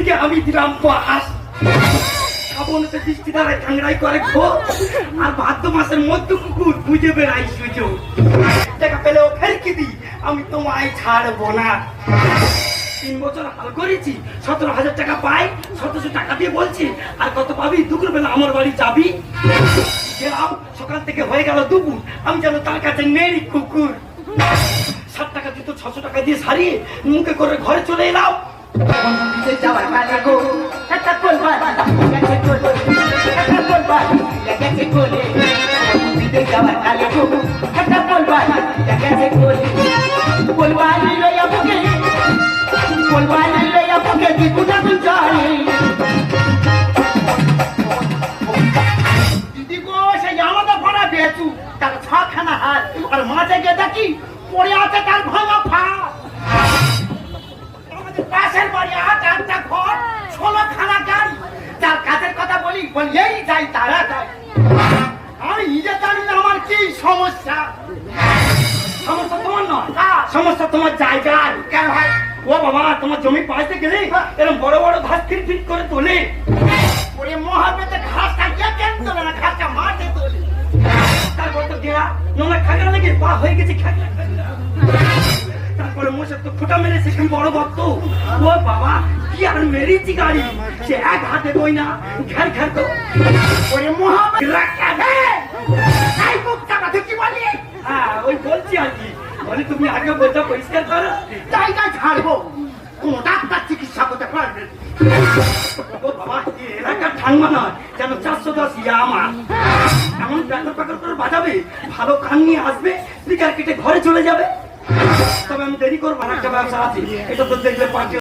দিকে আমি দিলাম পাস। শ্রাবণতে বৃষ্টি দ্বারা কাংড়াই করে খো, আর ভাদ্র মাসের মধ্য কুকুর বুঝে বেড়াই সুযোগ। টাকা পেলেও ফেরকি দি, আমি তোমায় ছাড়বো না। 3 বছর হাল করেছি, 17,000 টাকা পাই, 1700 টাকা দিয়ে বলছি আর কত পাবি? দুপুর বেলা আমার বাড়ি যাবি। গেলাম, সকাল থেকে হয়ে গেল দুপুর, আমি যেন তার কাছে নেই কুকুর। 7 টাকা দিত, 600 টাকা দিয়ে সারিয়ে মুখে করে ঘরে চলে এলাম। দিদি গো, সেই আমাদের ভাড়া পেয়েছু তার 6খানা হাত, আর মাঝে গিয়ে দেখি পড়ে আছে তার ভাঙা ফাঁস। আমাদের পাশের বাড়ি 8-8টা ঘর, 16খানা গাড়ি। যার কাজের কথা বলি এই যাই তারা যায়। আমি নিজে জানি না আমার কি সমস্যা। সমস্যা তোমার নয়, সমস্যা তোমার জায়গায়। কেন ভাই? ও বাবা, তোমার জমি পাইতে গেলে এরকম বড় বড় ঘাস ফিট করে তোলে। ওরে মহাবেতে ঘাসটা ইয়ে কেন তোলে না, ঘাসটা মাঠে তোলে। তারপর তো গেরা নোংরা খাগড়া লেগে পা হয়ে গেছে খাগড়া। তারপরে মশার তো ফোটা মেরে সেখানে বড় ভক্ত। ও বাবা, কি আর মেরেছি গাড়ি, সে এক হাতে বই না ঘ্যার ঘ্যার তো। ওরে মহাবেত রাখা হে এই মুখটা তুই কি বলি? হ্যাঁ, ওই বলছি আর কি, বলে তুমি আগে বলটা পরিষ্কার করো। জায়গায় ছাড়বো, কোন ডাক্তার চিকিৎসা করতে পারবে। ও বাবা, এই এলাকার ঠান্ডা নয় যেন 410 ইয়ামা। এমন প্যাকর প্যাকর করে বাজাবে, ভালো কান নিয়ে আসবে, স্পিকার কেটে ঘরে চলে যাবে। তবে আমি দেরি করবো, আর একটা ব্যবসা আছে, এটা তো দেখলে পার্টি